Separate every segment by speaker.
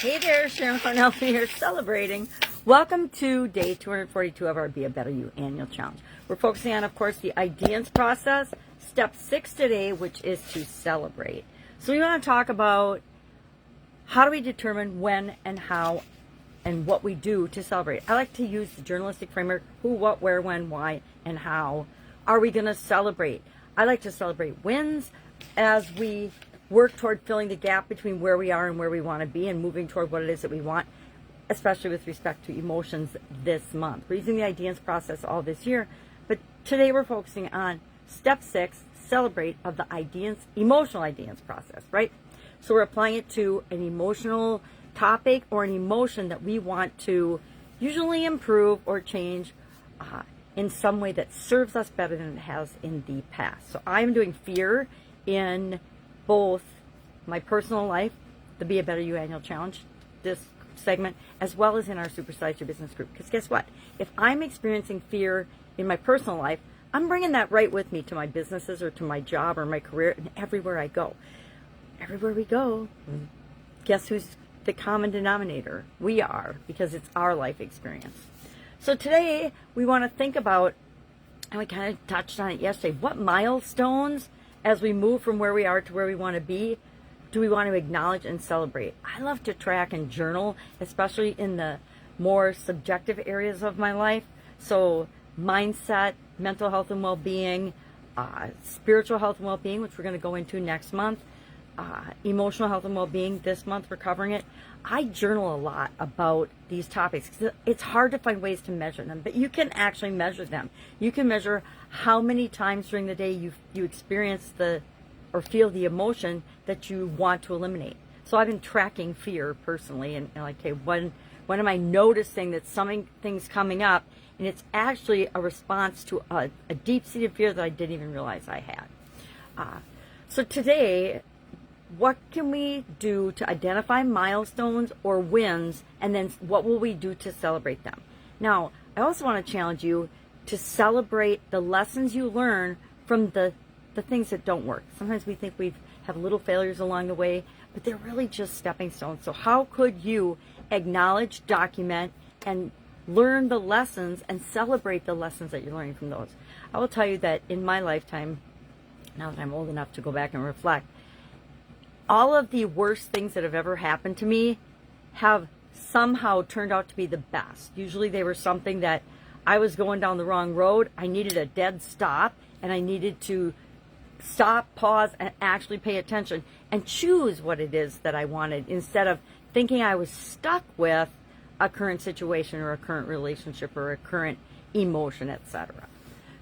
Speaker 1: Hey there, Sharon Horne-Ellstrom here, celebrating. Welcome to day 242 of our Be a Better You annual challenge. We're focusing on, of course, the IDEANCE process, step 6 today, which is to celebrate. So we want to talk about how do we determine when and how and what we do to celebrate. I like to use the journalistic framework: who, what, where, when, why, and how are we going to celebrate. I like to celebrate wins as we work toward filling the gap between where we are and where we want to be and moving toward what it is that we want, especially with respect to emotions this month. We're using the IDEANCE process all this year, but today we're focusing on step 6, celebrate, of the IDEANCE, emotional IDEANCE process, right? So we're applying it to an emotional topic or an emotion that we want to usually improve or change in some way that serves us better than it has in the past. So I'm doing fear in both my personal life, the Be a Better You annual challenge, this segment, as well as in our Supersize Your Business group. Because guess what? If I'm experiencing fear in my personal life, I'm bringing that right with me to my businesses or to my job or my career and everywhere I go. Everywhere we go, guess who's the common denominator? We are, because it's our life experience. So today we want to think about, and we kind of touched on it yesterday, what milestones as we move from where we are to where we want to be do we want to acknowledge and celebrate. I love to track and journal, especially in the more subjective areas of my life. So mindset, mental health and well-being, spiritual health and well-being, which we're going to go into next month, emotional health and well-being this month, we're covering it. I journal a lot about these topics because it's hard to find ways to measure them, but you can actually measure them. You can measure how many times during the day you experience or feel the emotion that you want to eliminate. So I've been tracking fear personally, and like, okay, when am I noticing that something's coming up, and it's actually a response to a deep-seated fear that I didn't even realize I had. So today, what can we do to identify milestones or wins, and then what will we do to celebrate them? Now, I also want to challenge you to celebrate the lessons you learn from the things that don't work. Sometimes we think we have little failures along the way, but they're really just stepping stones. So how could you acknowledge, document, and learn the lessons and celebrate the lessons that you're learning from those? I will tell you that in my lifetime, now that I'm old enough to go back and reflect, all of the worst things that have ever happened to me have somehow turned out to be the best. Usually they were something that I was going down the wrong road. I needed a dead stop, and I needed to stop, pause, and actually pay attention and choose what it is that I wanted, instead of thinking I was stuck with a current situation or a current relationship or a current emotion, etc.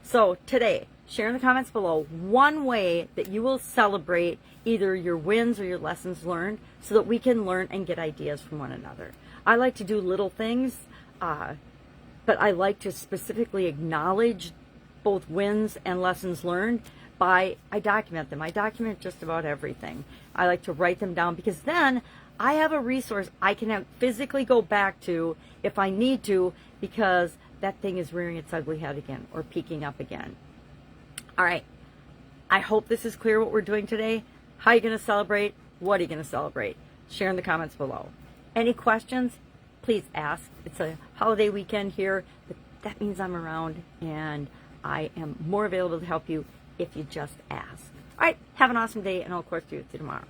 Speaker 1: So today, share in the comments below one way that you will celebrate either your wins or your lessons learned, so that we can learn and get ideas from one another. I like to do little things, but I like to specifically acknowledge both wins and lessons learned. I document them. I document just about everything. I like to write them down, because then I have a resource I can physically go back to if I need to, because that thing is rearing its ugly head again or peeking up again. All right. I hope this is clear what we're doing today. How are you going to celebrate? What are you going to celebrate? Share in the comments below. Any questions? Please ask. It's a holiday weekend here, but that means I'm around, and I am more available to help you if you just ask. All right. Have an awesome day, and I'll, of course, see you tomorrow.